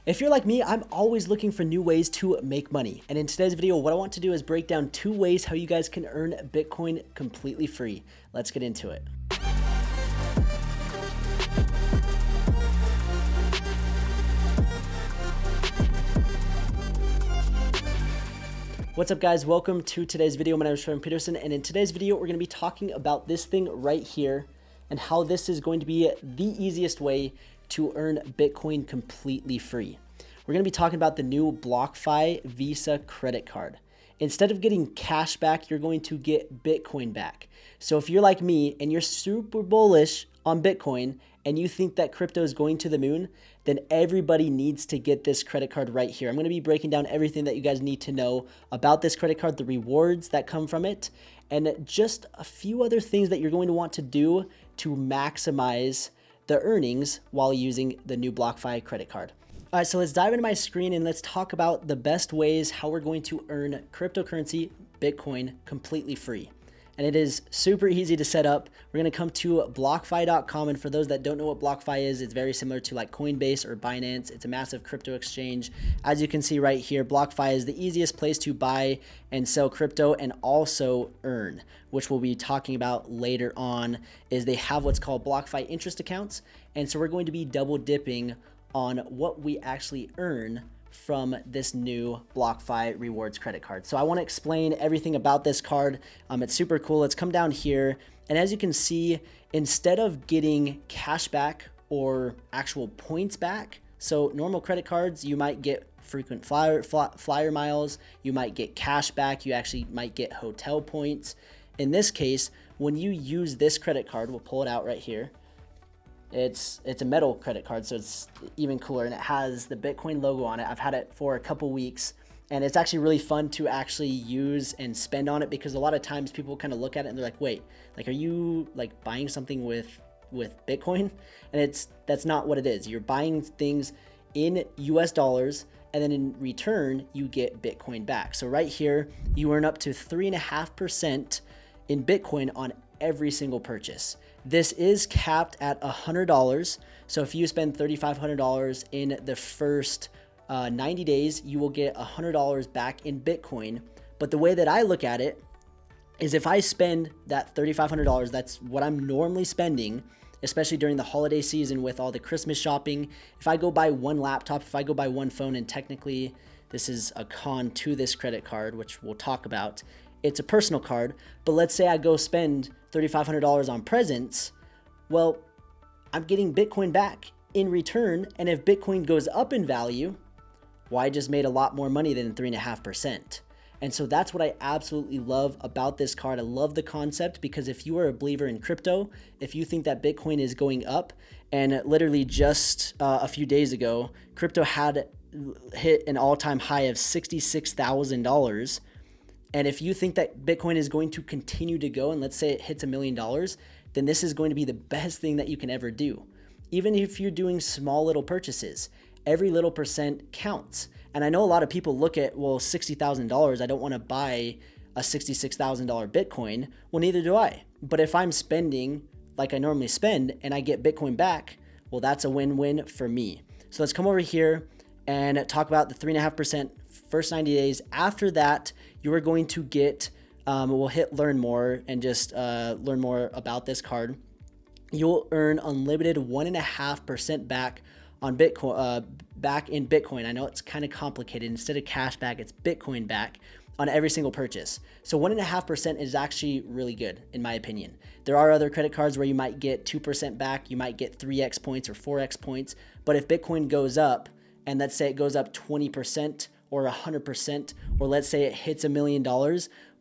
If you're like me, I'm always looking for new ways to make money. And in today's video, what I want to do is break down 2 ways how you guys can earn Bitcoin completely free. Let's get into it. What's up guys, welcome to today's video. My name is Peterson, and in today's video, we're gonna be talking about this thing right here and how this is going to be the easiest way to earn Bitcoin completely free. We're gonna be talking about the new BlockFi Visa Credit Card. Instead of getting cash back, you're going to get Bitcoin back. So if you're like me and you're super bullish on Bitcoin and you think that crypto is going to the moon, then everybody needs to get this credit card right here. I'm going to be breaking down everything that you guys need to know about this credit card, the rewards that come from it, and just a few other things that you're going to want to do to maximize the earnings while using the new BlockFi credit card. All right, so let's dive into my screen and let's talk about the best ways how we're going to earn cryptocurrency Bitcoin completely free. And it is super easy to set up. We're going to come to BlockFi.com. And for those that don't know what BlockFi is, it's very similar to like Coinbase or Binance. It's a massive crypto exchange. As you can see right here, BlockFi is the easiest place to buy and sell crypto and also earn, which we'll be talking about later on. Is they have what's called BlockFi Interest accounts. And so we're going to be double dipping on what we actually earn from this new BlockFi rewards credit card. So I want to explain everything about this card. It's super cool. Let's come down here. And as you can see, instead of getting cash back or actual points back, so normal credit cards, you might get frequent flyer miles, you might get cash back, you actually might get hotel points. In this case, when you use this credit card, we'll pull it out right here. It's a metal credit card, so it's even cooler, and it has the Bitcoin logo on it. I've had it for a couple weeks, and it's actually really fun to actually use and spend on it, because a lot of times people kind of look at it and they're like, wait, like, are you like buying something with Bitcoin? And that's not what it is. You're buying things in US dollars, and then in return, you get Bitcoin back. So right here, you earn up to 3.5% in Bitcoin on every single purchase. This is capped at $100. So if you spend $3,500 in the first 90 days, you will get $100 back in Bitcoin. But the way that I look at it is if I spend that $3,500, that's what I'm normally spending, especially during the holiday season with all the Christmas shopping. If I go buy one laptop, if I go buy one phone, and technically this is a con to this credit card, which we'll talk about, it's a personal card, but let's say I go spend $3,500 on presents, well, I'm getting Bitcoin back in return, and if Bitcoin goes up in value, well, I just made a lot more money than 3.5%. And so that's what I absolutely love about this card. I love the concept, because if you are a believer in crypto, if you think that Bitcoin is going up, and literally just a few days ago, crypto had hit an all-time high of $66,000. And if you think that Bitcoin is going to continue to go, and let's say it hits $1 million, then this is going to be the best thing that you can ever do. Even if you're doing small little purchases, every little percent counts. And I know a lot of people look at, well, $60,000, I don't want to buy a $66,000 Bitcoin. Well, neither do I. But if I'm spending like I normally spend and I get Bitcoin back, well, that's a win-win for me. So let's come over here and talk about the 3.5% first 90 days. After that, you are going to get, we'll hit learn more and just learn more about this card. You'll earn unlimited 1.5% back on Bitcoin, back in Bitcoin. I know it's kind of complicated. Instead of cash back, it's Bitcoin back on every single purchase. So 1.5% is actually really good, in my opinion. There are other credit cards where you might get 2% back, you might get 3x points or 4x points. But if Bitcoin goes up, and let's say it goes up 20%, or 100%, or let's say it hits $1 million,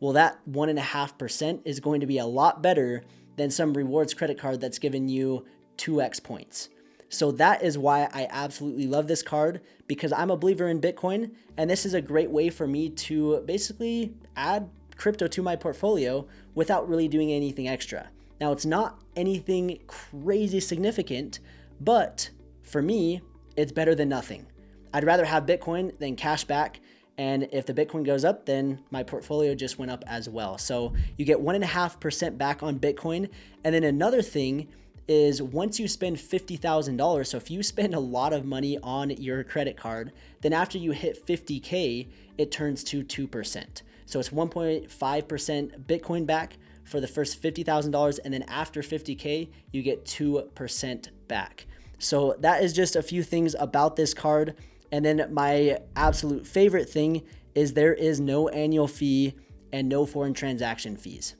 well, that 1.5% is going to be a lot better than some rewards credit card that's giving you 2x points. So that is why I absolutely love this card, because I'm a believer in Bitcoin, and this is a great way for me to basically add crypto to my portfolio without really doing anything extra. Now, it's not anything crazy significant, but for me, it's better than nothing. I'd rather have Bitcoin than cash back. And if the Bitcoin goes up, then my portfolio just went up as well. So you get 1.5% back on Bitcoin. And then another thing is once you spend $50,000, so if you spend a lot of money on your credit card, then after you hit 50K, it turns to 2%. So it's 1.5% Bitcoin back for the first $50,000, and then after 50K, you get 2% back. So that is just a few things about this card. And then my absolute favorite thing is there is no annual fee and no foreign transaction fees.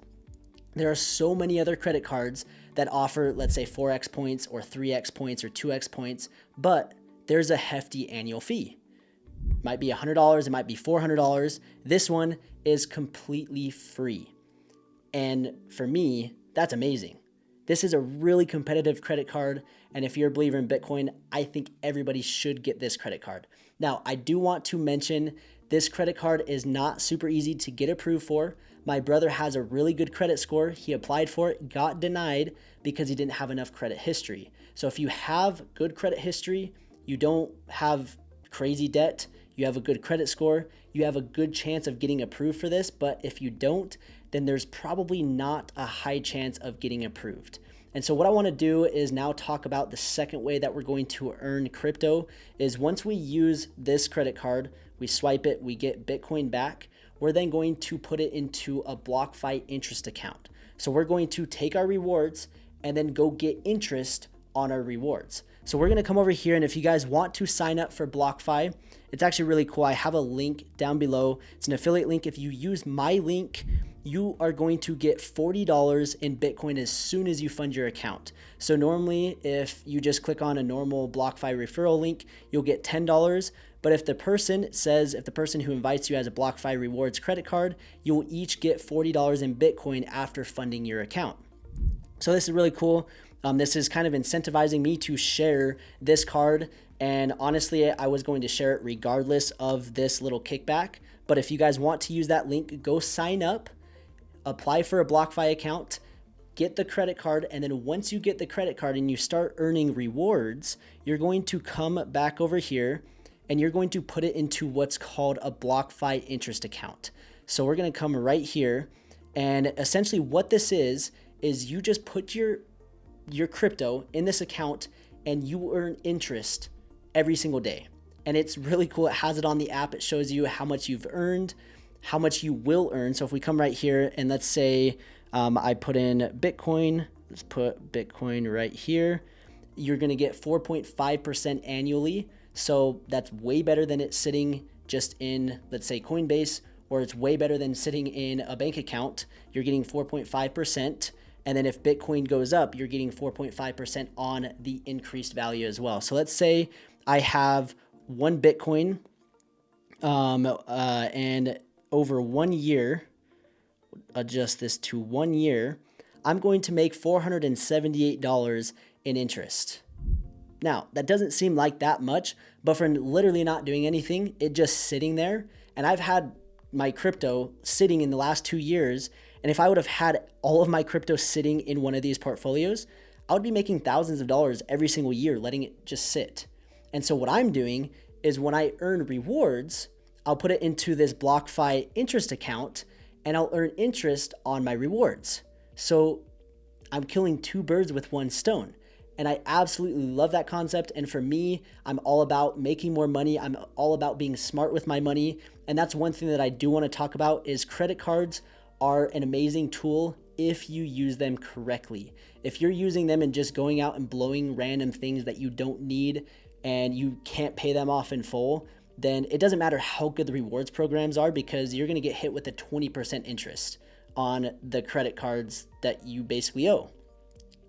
There are so many other credit cards that offer, let's say 4x points or 3x points or 2x points, but there's a hefty annual fee. It might be $100, it might be $400. This one is completely free. And for me, that's amazing. This is a really competitive credit card. And if you're a believer in Bitcoin, I think everybody should get this credit card. Now, I do want to mention this credit card is not super easy to get approved for. My brother has a really good credit score. He applied for it, got denied because he didn't have enough credit history. So if you have good credit history, you don't have crazy debt, you have a good credit score, you have a good chance of getting approved for this. But if you don't, then there's probably not a high chance of getting approved. And so what I want to do is now talk about the second way that we're going to earn crypto is once we use this credit card, we swipe it, we get Bitcoin back. We're then going to put it into a BlockFi interest account. So we're going to take our rewards and then go get interest on our rewards. So we're going to come over here, and if you guys want to sign up for BlockFi, it's actually really cool. I have a link down below. It's an affiliate link. If you use my link, you are going to get $40 in Bitcoin as soon as you fund your account. So normally, if you just click on a normal BlockFi referral link, you'll get $10. But if the person who invites you has a BlockFi rewards credit card, you'll each get $40 in Bitcoin after funding your account. So this is really cool. This is kind of incentivizing me to share this card. And honestly, I was going to share it regardless of this little kickback. But if you guys want to use that link, go sign up, apply for a BlockFi account, get the credit card. And then once you get the credit card and you start earning rewards, you're going to come back over here and you're going to put it into what's called a BlockFi interest account. So we're going to come right here. And essentially what this is you just put your crypto in this account and you earn interest every single day. And it's really cool. It has it on the app. It shows you how much you've earned, how much you will earn. So if we come right here and let's say I put in Bitcoin, let's put Bitcoin right here. You're going to get 4.5% annually. So that's way better than it sitting just in, let's say, Coinbase, or it's way better than sitting in a bank account. You're getting 4.5%. And then if Bitcoin goes up, you're getting 4.5% on the increased value as well. So let's say I have one Bitcoin and over 1 year, adjust this to 1 year, I'm going to make $478 in interest. Now, that doesn't seem like that much, but for literally not doing anything, it just sitting there. And I've had my crypto sitting in the last 2 years. And if I would have had all of my crypto sitting in one of these portfolios, I would be making thousands of dollars every single year, letting it just sit. And so what I'm doing is when I earn rewards, I'll put it into this BlockFi interest account and I'll earn interest on my rewards. So I'm killing two birds with one stone. And I absolutely love that concept. And for me, I'm all about making more money. I'm all about being smart with my money. And that's one thing that I do want to talk about is credit cards are an amazing tool if you use them correctly. If you're using them and just going out and blowing random things that you don't need and you can't pay them off in full, then it doesn't matter how good the rewards programs are because you're going to get hit with a 20% interest on the credit cards that you basically owe.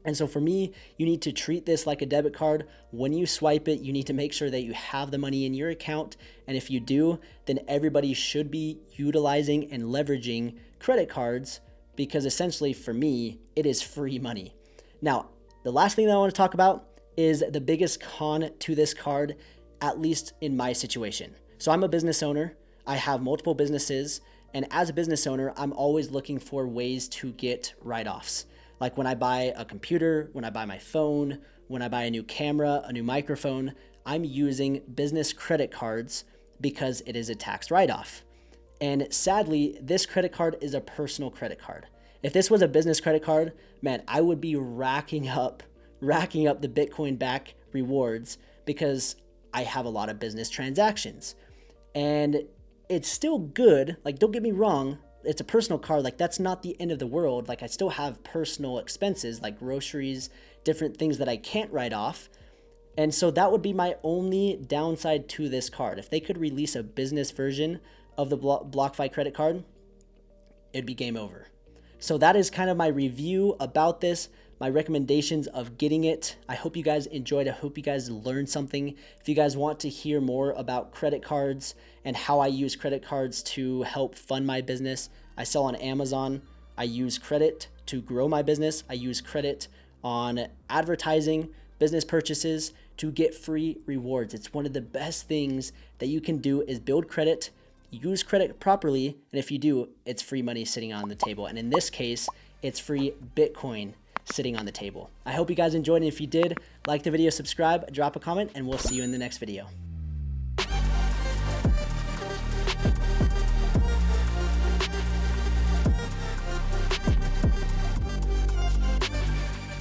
And so for me, you need to treat this like a debit card. When you swipe it, you need to make sure that you have the money in your account. And if you do, then everybody should be utilizing and leveraging credit cards because essentially for me, it is free money. Now, the last thing that I want to talk about is the biggest con to this card, at least in my situation. So I'm a business owner. I have multiple businesses. And as a business owner, I'm always looking for ways to get write-offs. Like when I buy a computer, when I buy my phone, when I buy a new camera, a new microphone, I'm using business credit cards because it is a tax write-off. And sadly, this credit card is a personal credit card. If this was a business credit card, man, I would be racking up racking up the Bitcoin back rewards because I have a lot of business transactions. And it's still good. Like, don't get me wrong. It's a personal card. Like, that's not the end of the world. Like, I still have personal expenses like groceries, different things that I can't write off. And so that would be my only downside to this card. If they could release a business version of the BlockFi credit card, it'd be game over. So that is kind of my review about this, my recommendations of getting it. I hope you guys enjoyed. I hope you guys learned something. If you guys want to hear more about credit cards and how I use credit cards to help fund my business, I sell on Amazon. I use credit to grow my business. I use credit on advertising, business purchases to get free rewards. It's one of the best things that you can do is build credit, use credit properly, and if you do, it's free money sitting on the table. And in this case, it's free Bitcoin sitting on the table. I hope you guys enjoyed, and if you did, like the video, subscribe, drop a comment, and we'll see you in the next video.